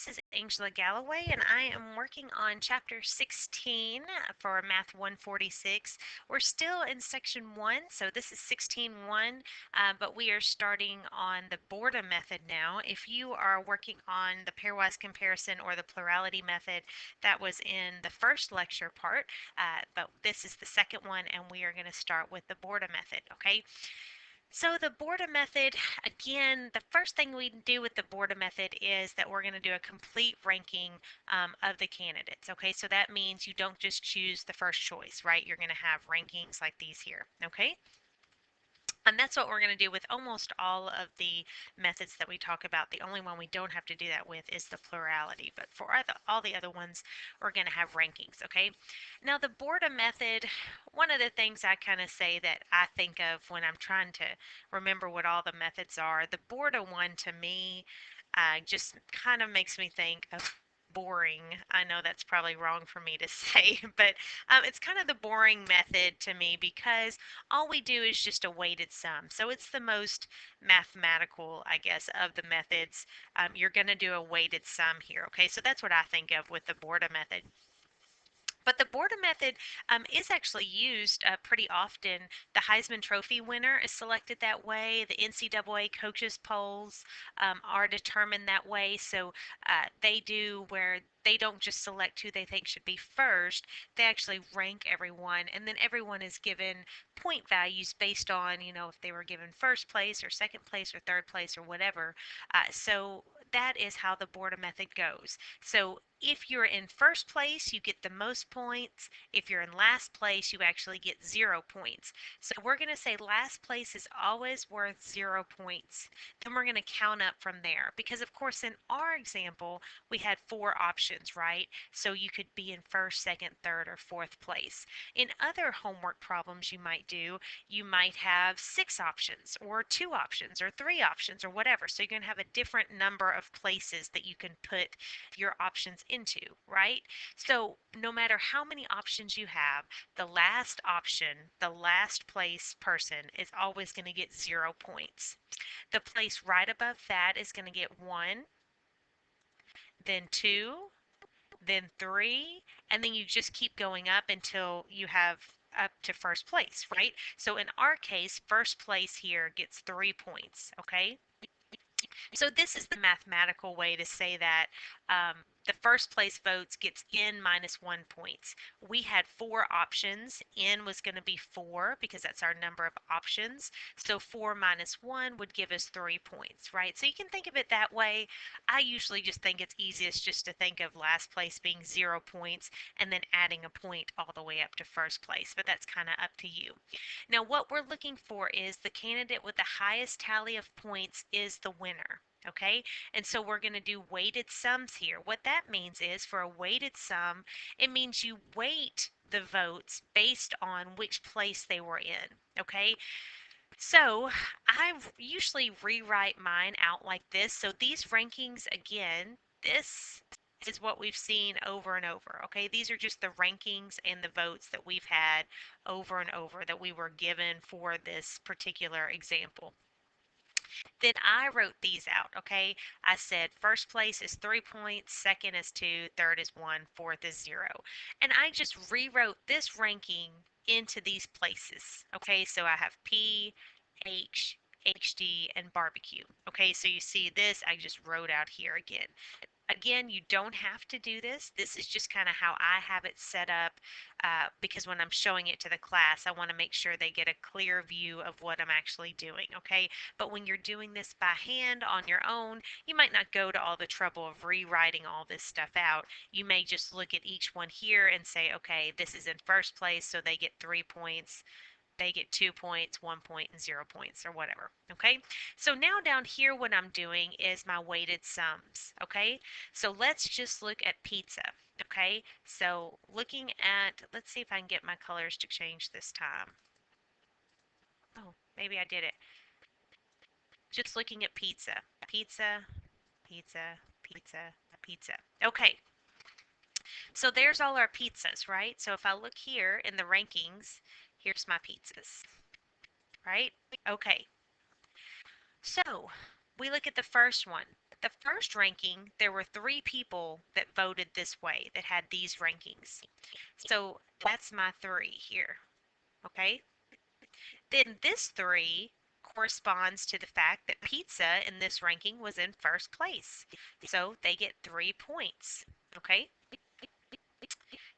this is Angela Galloway, and I am working on Chapter 16 for Math 146. We're still in Section 1, so this is 16.1, but we are starting on the Borda method now. If you are working on the pairwise comparison or the plurality method, that was in the first lecture part, but this is the second one, and we are going to start with the Borda method, okay? So the Borda method, again, the first thing we do with the Borda method is that we're going to do a complete ranking of the candidates. Okay, so that means you don't just choose the first choice, right? You're going to have rankings like these here. Okay. And that's what we're going to do with almost all of the methods that we talk about. The only one we don't have to do that with is the plurality. But for all the other ones, we're going to have rankings, okay? Now, the Borda method, one of the things I kind of say that I think of when I'm trying to remember what all the methods are, the Borda one to me just kind of makes me think of boring. I know that's probably wrong for me to say, but it's kind of the boring method to me because all we do is just a weighted sum. So it's the most mathematical, I guess, of the methods. You're going to do a weighted sum here. Okay, so that's what I think of with the Borda method. But the Borda method is actually used pretty often. The Heisman Trophy winner is selected that way. The NCAA coaches polls are determined that way. So they do where they don't just select who they think should be first. They actually rank everyone, and then everyone is given point values based on, if they were given first place or second place or third place or whatever. So that is how the Borda method goes. So if you're in first place, you get the most points. If you're in last place, you actually get 0 points. So we're going to say last place is always worth 0 points. Then we're going to count up from there. Because of course in our example, we had 4 options, right? So you could be in first, second, third, or fourth place. In other homework problems you might do, you might have 6 options or 2 options or 3 options or whatever. So you're going to have a different number of places that you can put your options into, right? So no matter how many options you have, the last option, the last place person is always going to get 0 points. The place right above that is going to get 1, then 2, then 3, and then you just keep going up until you have up to first place, right? So in our case, first place here gets 3 points, okay? So this is the mathematical way to say that the first place votes gets n minus 1 points. We had 4 options. N was going to be 4 because that's our number of options. So 4 minus 1 would give us 3 points, right? So you can think of it that way. I usually just think it's easiest just to think of last place being 0 points and then adding a point all the way up to first place, but that's kind of up to you. Now what we're looking for is the candidate with the highest tally of points is the winner. Okay, and so we're going to do weighted sums here. What that means is for a weighted sum, it means you weight the votes based on which place they were in. Okay, so I usually rewrite mine out like this. So these rankings, again, this is what we've seen over and over. Okay, these are just the rankings and the votes that we've had over and over that we were given for this particular example. Then I wrote these out, okay? I said first place is 3 points, second is 2, third is 1, fourth is 0. And I just rewrote this ranking into these places, okay? So I have P, H, HD, and barbecue. Okay, so you see this, I just wrote out here again. Again, you don't have to do this. This is just kind of how I have it set up because when I'm showing it to the class, I want to make sure they get a clear view of what I'm actually doing, okay? But when you're doing this by hand on your own, you might not go to all the trouble of rewriting all this stuff out. You may just look at each one here and say, okay, this is in first place, so they get 3 points. They get 2 points, 1 point, and 0 points, or whatever, okay? So now down here what I'm doing is my weighted sums, okay? So let's just look at pizza, okay? So looking at, let's see if I can get my colors to change this time. Oh, maybe I did it. Just looking at pizza. Pizza, pizza, pizza, pizza. Okay, so there's all our pizzas, right? So if I look here in the rankings, here's my pizzas, right? Okay, so we look at the first one. The first ranking, there were 3 people that voted this way, that had these rankings. So that's my 3 here, okay? Then this 3 corresponds to the fact that pizza in this ranking was in first place. So they get 3 points, okay?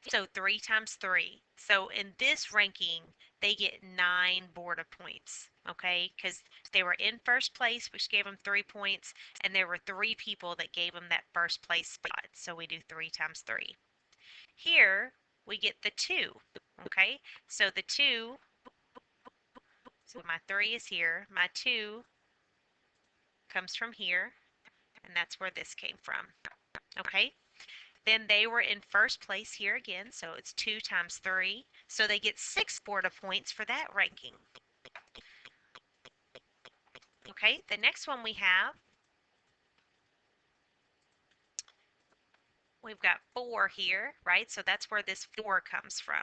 So 3 times 3. So in this ranking, they get 9 Borda points, okay? Because they were in first place, which gave them 3 points, and there were 3 people that gave them that first place spot. So we do 3 times 3. Here, we get the 2, okay? So the 2, so my 3 is here. My 2 comes from here, and that's where this came from, okay? Then they were in first place here again, so it's 2 times 3. So they get 6 Borda points for that ranking. Okay, the next one we've got 4 here, right? So that's where this 4 comes from.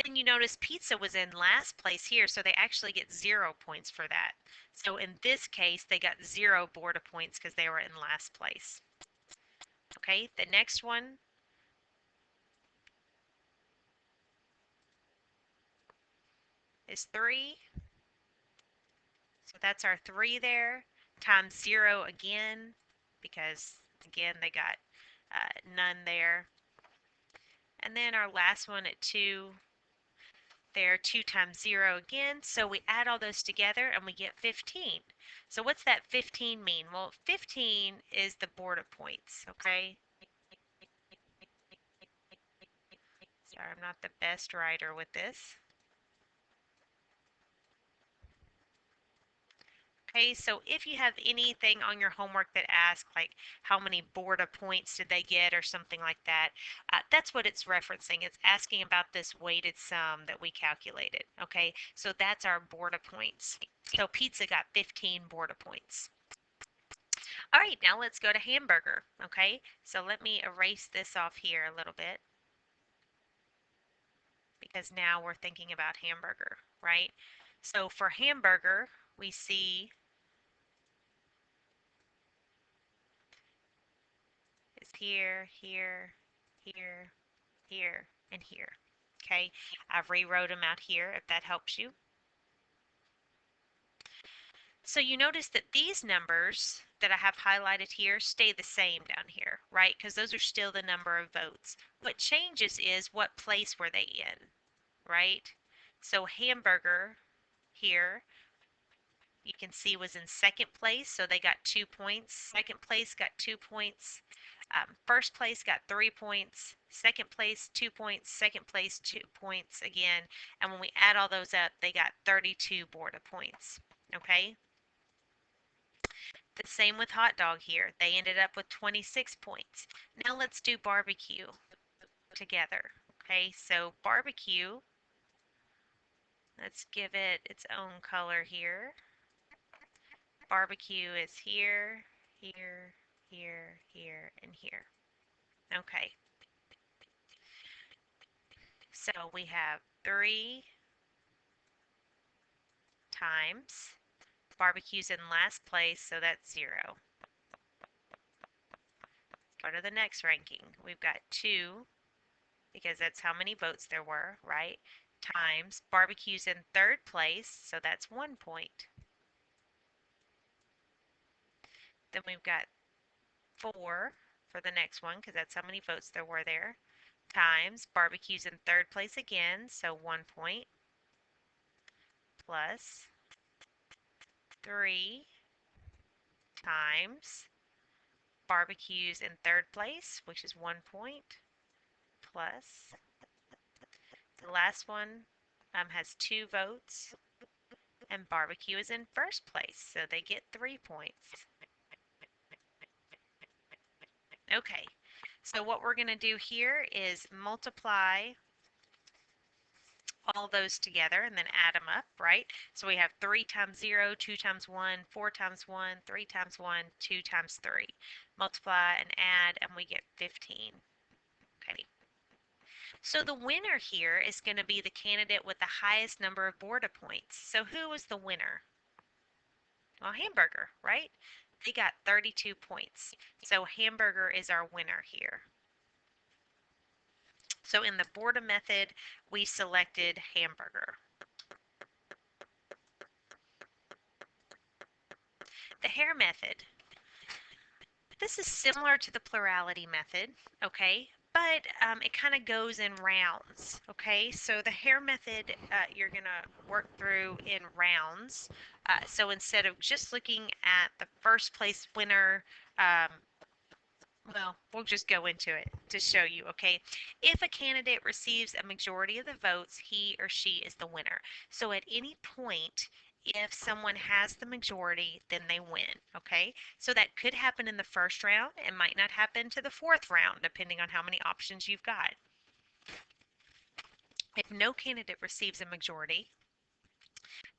Then you notice pizza was in last place here, so they actually get 0 points for that. So in this case, they got 0 Borda points because they were in last place. Okay, the next one is 3. So that's our 3 there, times 0 again, because again they got none there. And then our last one at 2, there, 2 times 0 again. So we add all those together and we get 15. So what's that 15 mean? Well, 15 is the Borda points, okay? Sorry, I'm not the best writer with this. Okay, so if you have anything on your homework that asks, like, how many Borda points did they get or something like that, that's what it's referencing. It's asking about this weighted sum that we calculated, okay? So that's our Borda points. So pizza got 15 Borda points. All right, now let's go to hamburger, okay? So let me erase this off here a little bit because now we're thinking about hamburger, right? So for hamburger, we see is here, here, here, here, and here. Okay, I've rewrote them out here if that helps you. So you notice that these numbers that I have highlighted here stay the same down here, right? Because those are still the number of votes. What changes is what place were they in, right? So hamburger here you can see was in second place, so they got 2 points. Second place got 2 points. First place got 3 points. Second place, 2 points. Second place, 2 points again. And when we add all those up, they got 32 Borda points. Okay? The same with hot dog here. They ended up with 26 points. Now let's do barbecue together. Okay, so barbecue, let's give it its own color here. Barbecue is here, here, here, here, and here. Okay, so we have 3 times. Barbecue's in last place, so that's 0. Go to the next ranking. We've got 2, because that's how many votes there were, right? Times. Barbecue's in third place, so that's 1 point. Then we've got 4 for the next one, because that's how many votes there were there. Times. Barbecue's in third place again, so 1 point. Plus 3 times barbecues in third place, which is 1 point, plus the last one has 2 votes, and barbecue is in first place, so they get 3 points. Okay, so what we're going to do here is multiply all those together and then add them up, right? So we have 3 times 0, 2 times 1, 4 times 1, 3 times 1, 2 times 3. Multiply and add, and we get 15. Okay. So the winner here is going to be the candidate with the highest number of Borda points. So who was the winner? Well, hamburger, right? They got 32 points. So hamburger is our winner here. So in the Borda method, we selected hamburger. The Hare method. This is similar to the plurality method, okay? But it kind of goes in rounds, okay? So the Hare method, you're going to work through in rounds. So instead of just looking at the first place winner, um, well, we'll just go into it to show you, okay? If a candidate receives a majority of the votes, he or she is the winner. So at any point, if someone has the majority, then they win, okay? So that could happen in the first round. It might not happen to the fourth round, depending on how many options you've got. If no candidate receives a majority,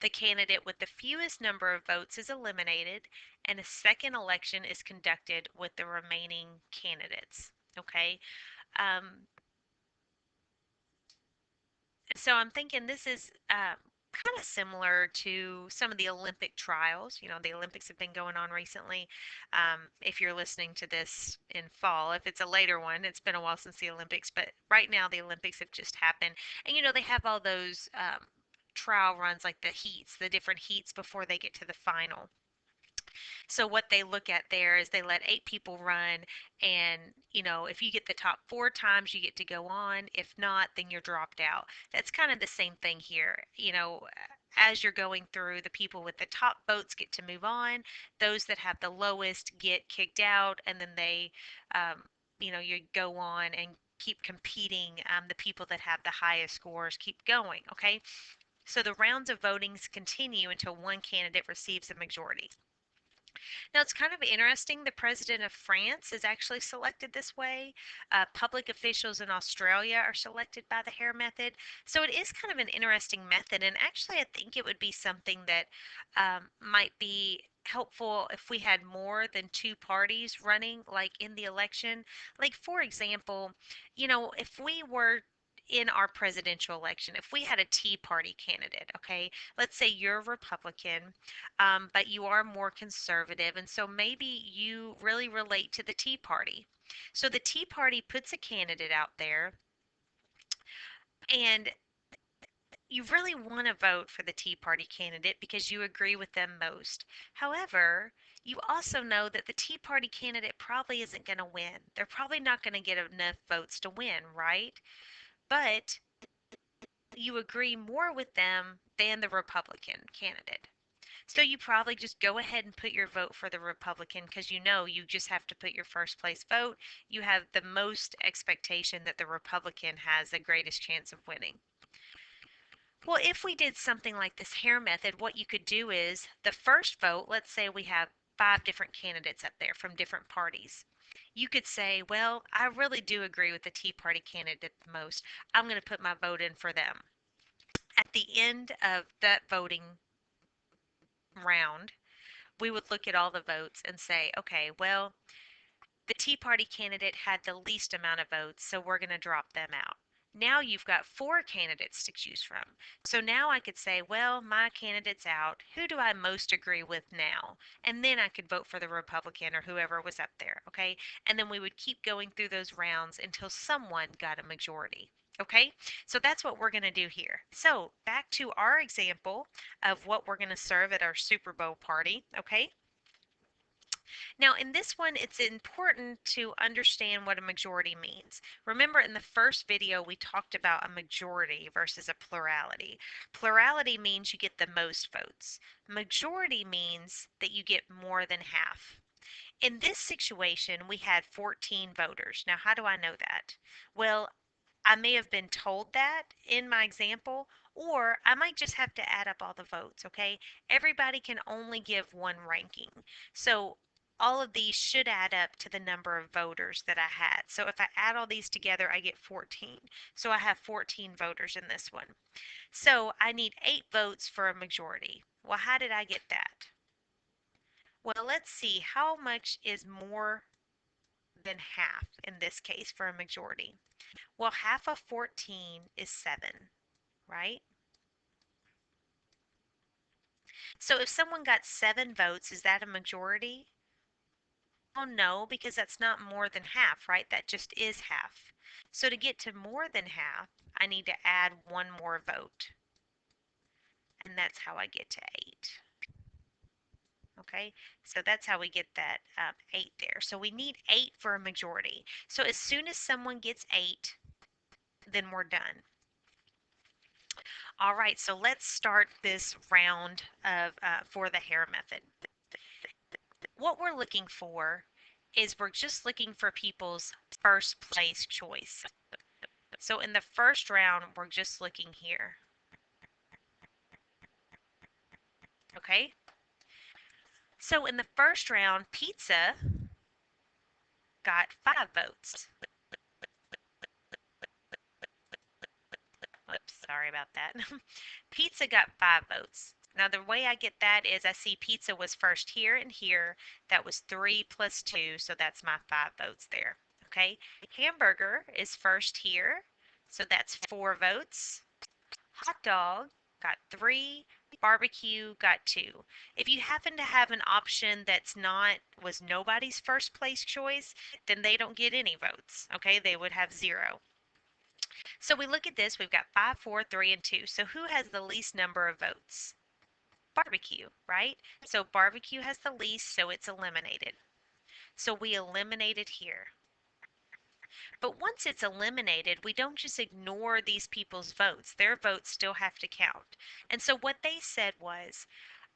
the candidate with the fewest number of votes is eliminated, and a second election is conducted with the remaining candidates, okay? Um, so I'm thinking this is kind of similar to some of the Olympic trials. You know, the Olympics have been going on recently. If you're listening to this in fall, if it's a later one, it's been a while since the Olympics, but right now the Olympics have just happened. And, you know, they have all those trial runs like the heats, the different heats before they get to the final. So what they look at there is they let 8 people run, and if you get the top 4 times, you get to go on. If not, then you're dropped out. That's kind of the same thing here. As you're going through, the people with the top votes get to move on. Those that have the lowest get kicked out, and then um, you go on and keep competing. The people that have the highest scores keep going. Okay, so the rounds of votings continue until one candidate receives a majority. Now, it's kind of interesting. The president of France is actually selected this way. Public officials in Australia are selected by the Hare method. So it is kind of an interesting method. And actually, I think it would be something that might be helpful if we had more than two parties running, like in the election. Like, for example, if we were in our presidential election, if we had a Tea Party candidate, okay, let's say you're a Republican, but you are more conservative, and so maybe you really relate to the Tea Party. So the Tea Party puts a candidate out there, and you really want to vote for the Tea Party candidate because you agree with them most. However, you also know that the Tea Party candidate probably isn't going to win. They're probably not going to get enough votes to win, right? But you agree more with them than the Republican candidate. So you probably just go ahead and put your vote for the Republican because you just have to put your first place vote. You have the most expectation that the Republican has the greatest chance of winning. Well, if we did something like this Hare method, what you could do is the first vote, let's say we have 5 different candidates up there from different parties. You could say, well, I really do agree with the Tea Party candidate the most. I'm going to put my vote in for them. At the end of that voting round, we would look at all the votes and say, okay, well, the Tea Party candidate had the least amount of votes, so we're going to drop them out. Now you've got 4 candidates to choose from. So now I could say, well, my candidate's out. Who do I most agree with now? And then I could vote for the Republican or whoever was up there, okay? And then we would keep going through those rounds until someone got a majority. Okay, so that's what we're going to do here. So back to our example of what we're going to serve at our Super Bowl party. Okay, now, in this one, it's important to understand what a majority means. Remember, in the first video, we talked about a majority versus a plurality. Plurality means you get the most votes. Majority means that you get more than half. In this situation, we had 14 voters. Now, how do I know that? Well, I may have been told that in my example, or I might just have to add up all the votes, okay? Everybody can only give one ranking. So all of these should add up to the number of voters that I had. So if I add all these together, I get 14. So I have 14 voters in this one. So I need 8 votes for a majority. Well, how did I get that? Well, let's see. How much is more than half in this case for a majority? Well, half of 14 is 7, right? So if someone got 7 votes, is that a majority? Well, no, because that's not more than half, right? That just is half. So to get to more than half, I need to add one more vote. And that's how I get to 8. Okay, so that's how we get that 8 there. So we need 8 for a majority. So as soon as someone gets 8, then we're done. All right, so let's start this round of for the Hare method. What we're looking for is we're just looking for people's first place choice. So in the first round, we're just looking here. Okay, so in the first round, pizza got 5 votes. Oops, sorry about that. Pizza got 5 votes. Now the way I get that is I see pizza was first here and here. That was 3 plus 2, so that's my 5 votes there. Okay, hamburger is first here, so that's 4 votes. Hot dog got 3, barbecue got 2. If you happen to have an option that's not was nobody's first place choice, then they don't get any votes. Okay, they would have 0. So we look at this, we've got 5, 4, 3, and 2. So who has the least number of votes? Barbecue, right? So barbecue has the least, so it's eliminated. So we eliminate it here. But once it's eliminated, we don't just ignore these people's votes. Their votes still have to count. And so what they said was,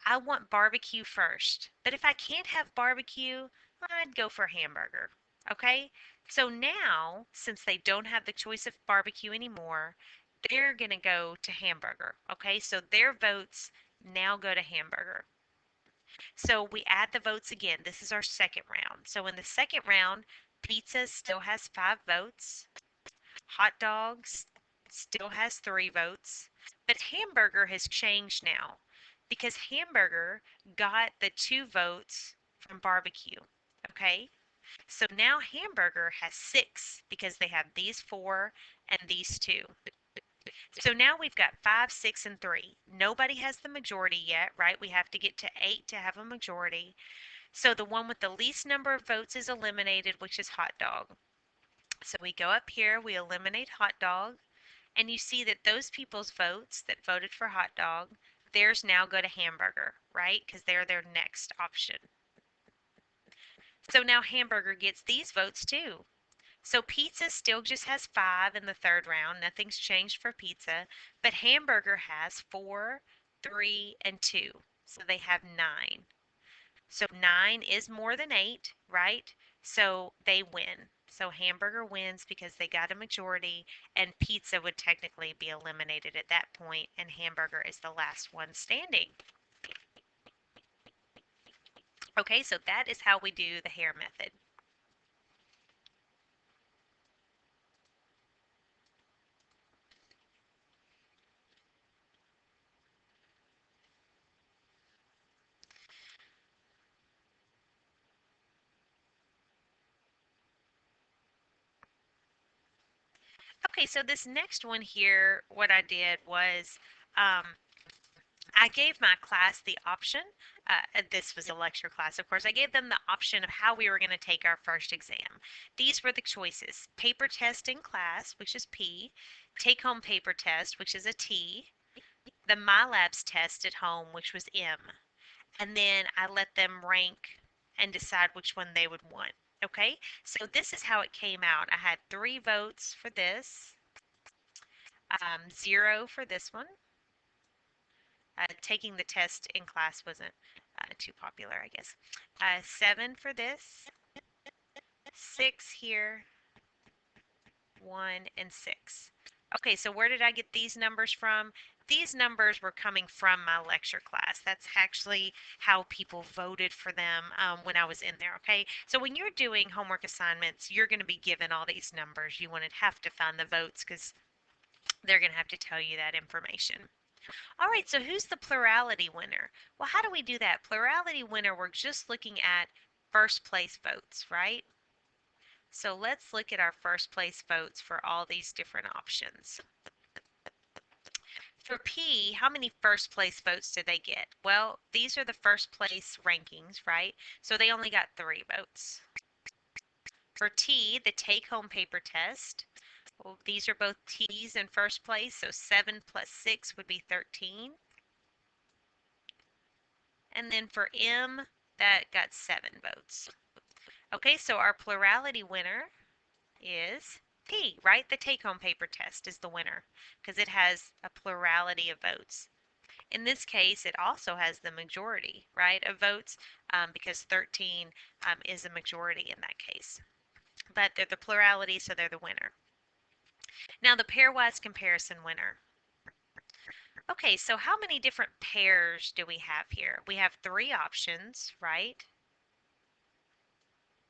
I want barbecue first. But if I can't have barbecue, I'd go for hamburger. Okay? So now, since they don't have the choice of barbecue anymore, they're going to go to hamburger. Okay? So their votes now go to hamburger. So we add the votes again. This is our second round. So in the second round, pizza still has 5 votes. Hot dogs still has 3 votes. But hamburger has changed now because hamburger got the 2 votes from barbecue. Okay? So now hamburger has 6 because they have these 4 and these 2. So now we've got 5, 6, and 3. Nobody has the majority yet, right? We have to get to 8 to have a majority. So the one with the least number of votes is eliminated, which is hot dog. So we go up here, we eliminate hot dog, and you see that those people's votes that voted for hot dog, theirs now go to hamburger, right? Because they're their next option. So now hamburger gets these votes too. So pizza still just has 5 in the third round. Nothing's changed for pizza. But hamburger has 4, 3, and 2. So they have 9. So 9 is more than 8, right? So they win. So hamburger wins because they got a majority, and pizza would technically be eliminated at that point, and hamburger is the last one standing. Okay, so that is how we do the Hare method. Okay, so this next one here, what I did was um, I gave my class the option. This was a lecture class, of course. I gave them the option of how we were going to take our first exam. These were the choices: paper test in class, which is P, take home paper test, which is a T, the MyLabs test at home, which was M. And then I let them rank and decide which one they would want. Okay, so this is how it came out. I had 3 votes for this, 0 for this one. Taking the test in class wasn't too popular, I guess. 7 for this, 6 here, 1 and 6. Okay, so where did I get these numbers from? These numbers were coming from my lecture class. That's actually how people voted for them when I was in there, okay? So when you're doing homework assignments, you're going to be given all these numbers. You wouldn't have to find the votes because they're going to have to tell you that information. All right, so who's the plurality winner? Well, how do we do that? Plurality winner, we're just looking at first place votes, right? So let's look at our first place votes for all these different options. For P, how many first place votes did they get? Well, these are the first place rankings, right? So they only got 3 votes. For T, the take-home paper test, well, these are both T's in first place, so 7 plus 6 would be 13. And then for M, that got 7 votes. Okay, so our plurality winner is P, right? The take-home paper test is the winner because it has a plurality of votes. In this case, it also has the majority, right, of votes because 13 is a majority in that case. But they're the plurality, so they're the winner. Now the pairwise comparison winner. Okay, so how many different pairs do we have here? We have 3 options, right?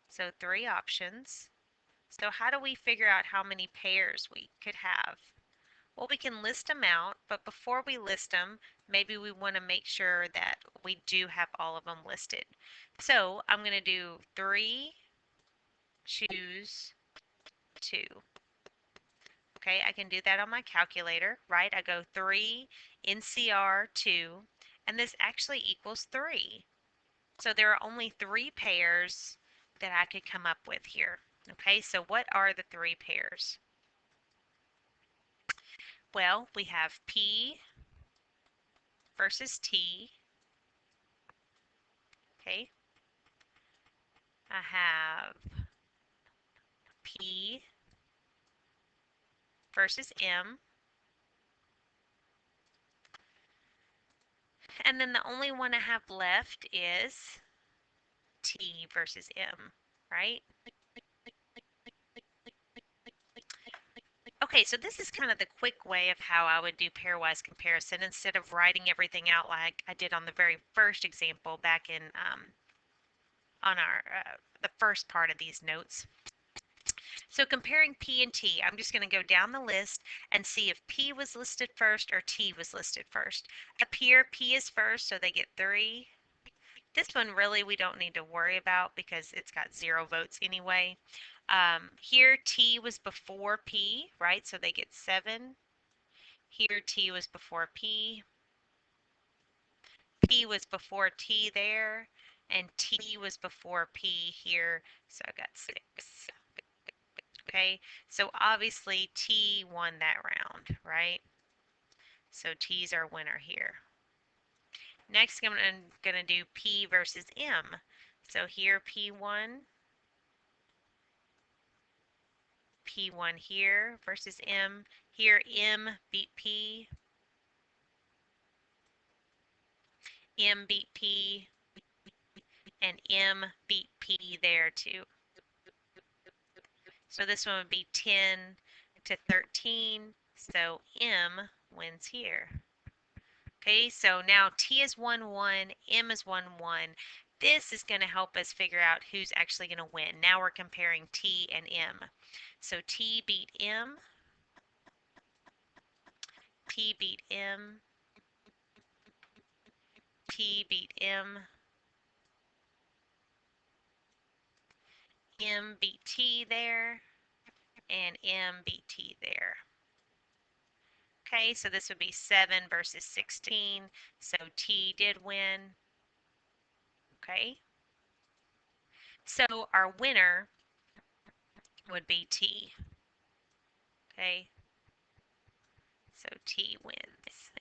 So 3 options. So how do we figure out how many pairs we could have? Well, we can list them out, but before we list them, maybe we want to make sure that we do have all of them listed. So I'm going to do 3, choose 2. Okay, I can do that on my calculator, right? I go 3 NCR 2, and this actually equals 3. So there are only 3 pairs that I could come up with here. Okay, so what are the 3 pairs? Well, we have P versus T. Okay, I have P versus M. And then the only one I have left is T versus M, right? Okay, so this is kind of the quick way of how I would do pairwise comparison instead of writing everything out like I did on the very first example back in on our the first part of these notes. So comparing P and T, I'm just going to go down the list and see if P was listed first or T was listed first. Up here, P is first, so they get 3. This one really we don't need to worry about because it's got 0 votes anyway. Here T was before P, right? So they get 7. Here T was before P. P was before T there. And T was before P here. So I got 6. Okay, so obviously T won that round, right? So T's our winner here. Next, I'm going to do P versus M. So here P1 here versus M. Here M beat P, M beat P, and M beat P there too. So this one would be 10 to 13. So M wins here. Okay, so now T is 1-1, M is 1-1. This is going to help us figure out who's actually going to win. Now we're comparing T and M. So T beat M, P beat M, P beat M beat T there, and M beat T there. Okay, so this would be 7 versus 16. So T did win. Okay. So our winner would be T. Okay. So T wins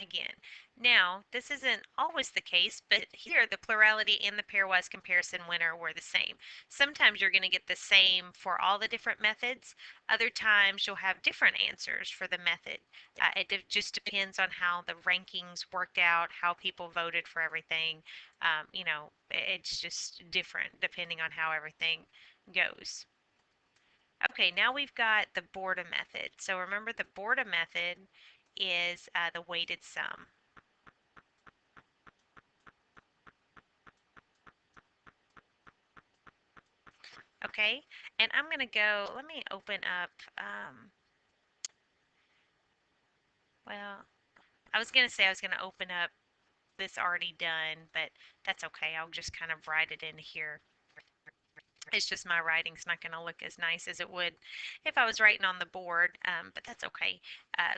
again. Now, this isn't always the case, but here the plurality and the pairwise comparison winner were the same. Sometimes you're going to get the same for all the different methods. Other times you'll have different answers for the method. It just depends on how the rankings worked out, how people voted for everything. You know, it's just different depending on how everything goes. Okay, now we've got the Borda method. So remember the Borda method is the weighted sum. Okay, and I'm going to go, let me open up, well, I was going to say I was going to open up this already done, but that's okay. I'll just kind of write it in here. It's just my writing's not going to look as nice as it would if I was writing on the board, but that's okay. Uh,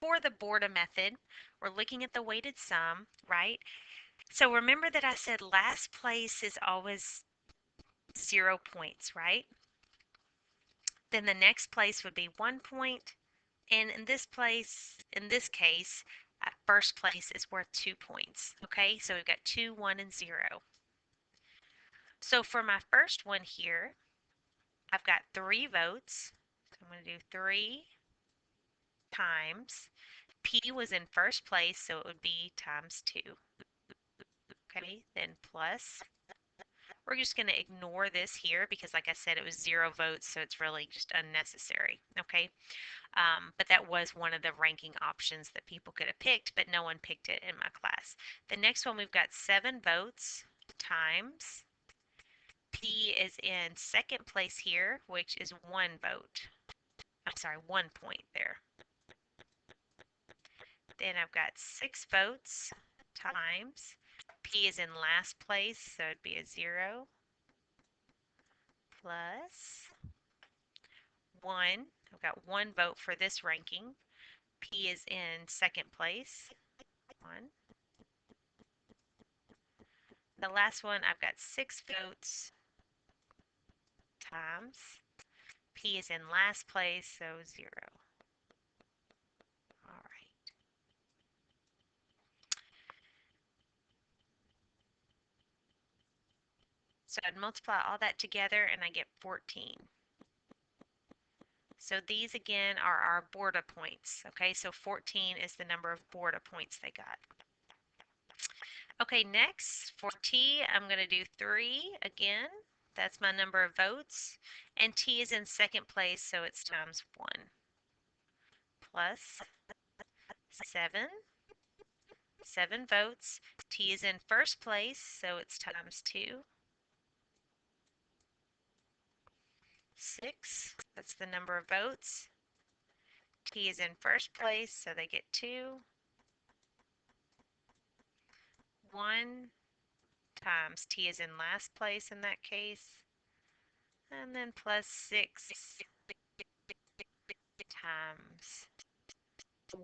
For the Borda method, we're looking at the weighted sum, right? So remember that I said last place is always 0 points, right? Then the next place would be 1 point, and in this case, first place is worth 2 points, okay? So we've got 2, 1, and 0. So for my first one here, I've got 3 votes. So I'm going to do 3 times. P was in first place, so it would be times 2. Okay, then plus. We're just going to ignore this here because, like I said, it was 0 votes, so it's really just unnecessary. Okay, but that was one of the ranking options that people could have picked, but no one picked it in my class. The next one, we've got 7 votes times. P is in second place here, which is 1 vote. I'm sorry, 1 point there. Then I've got 6 votes times. P is in last place, so it'd be a 0 plus 1. I've got 1 vote for this ranking. P is in second place. 1. The last one, I've got 6 votes times. P is in last place, so 0. All right. So I'd multiply all that together and I get 14. So these again are our Borda points. Okay, so 14 is the number of Borda points they got. Okay, next for T, I'm going to do 3 again. That's my number of votes. And T is in second place, so it's times 1 plus 7. 7 votes. T is in first place, so it's times 2. 6, that's the number of votes. T is in first place, so they get 2. 1 times T is in last place in that case. And then plus 6 times 1,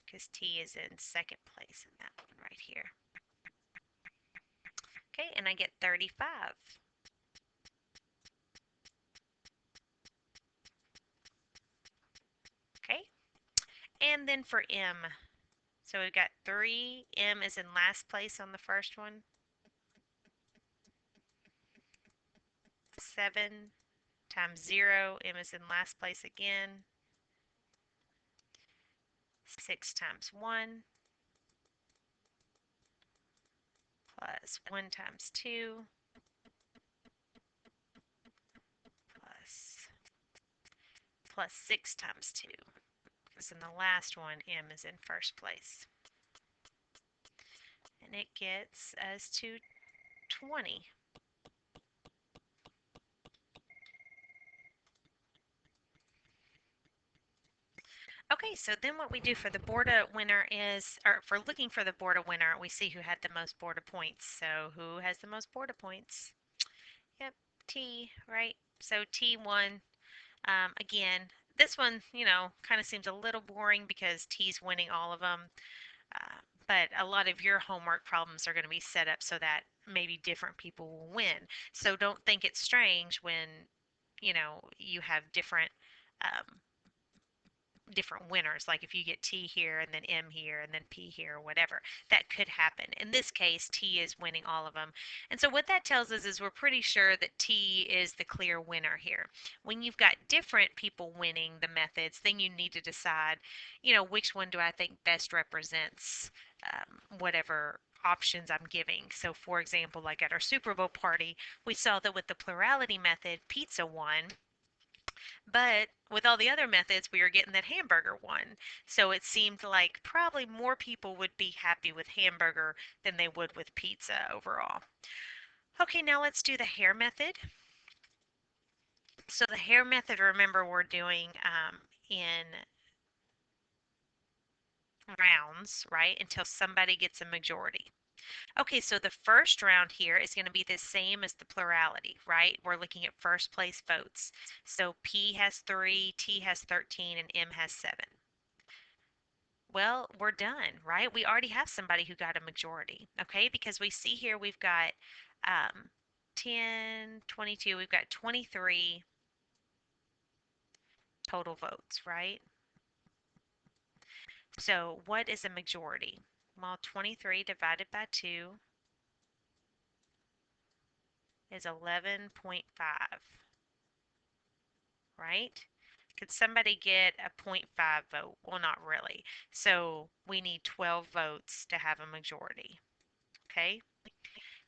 because T is in second place in that one right here. Okay, and I get 35. Okay, and then for M, so we've got 3. M is in last place on the first one. 7 times 0, M is in last place again. 6 times 1 plus 1 times 2 plus 6 times 2, because in the last one, M is in first place. And it gets us to 20. Okay, so then what we do for the Borda winner is, or for looking for the Borda winner, we see who had the most Borda points. So who has the most Borda points? Yep, T, right? So T won. Again, this one, kind of seems a little boring because T's winning all of them. Uh, but a lot of your homework problems are going to be set up so that maybe different people will win. So don't think it's strange when, you have um, different winners. Like if you get T here and then M here and then P here or whatever, that could happen. In this case, T is winning all of them. And so what that tells us is we're pretty sure that T is the clear winner here. When you've got different people winning the methods, then you need to decide, which one do I think best represents whatever options I'm giving. So for example, like at our Super Bowl party, we saw that with the plurality method, pizza won. But with all the other methods, we were getting that hamburger one. So it seemed like probably more people would be happy with hamburger than they would with pizza overall. Okay, now let's do the Hare method. So the Hare method, remember, we're doing in rounds, right, until somebody gets a majority. Okay, so the first round here is going to be the same as the plurality, right? We're looking at first place votes. So P has 3, T has 13, and M has 7. Well, we're done, right? We already have somebody who got a majority, okay? Because we see here we've got um, 10, 22, we've got 23 total votes, right? So what is a majority? Well, 23 divided by 2 is 11.5, right? Could somebody get a point 0.5 vote? Well, not really. So we need 12 votes to have a majority, okay?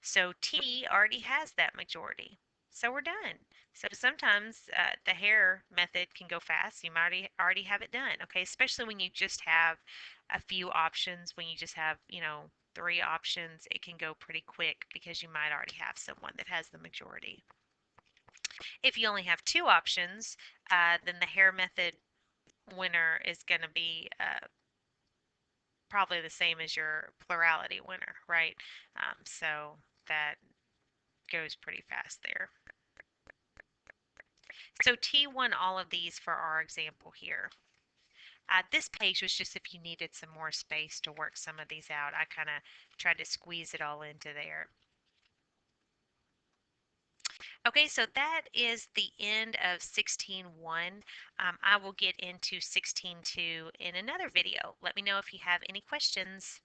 So T already has that majority. So we're done. So sometimes the Hare method can go fast. You might already have it done, okay? Especially when you just have a few options, when you just have, 3 options, it can go pretty quick because you might already have someone that has the majority. If you only have 2 options, then the Hare method winner is going to be probably the same as your plurality winner, right? So that goes pretty fast there. So T won all of these for our example here. This page was just if you needed some more space to work some of these out. I kind of tried to squeeze it all into there. Okay, so that is the end of 16.1. I will get into 16.2 in another video. Let me know if you have any questions.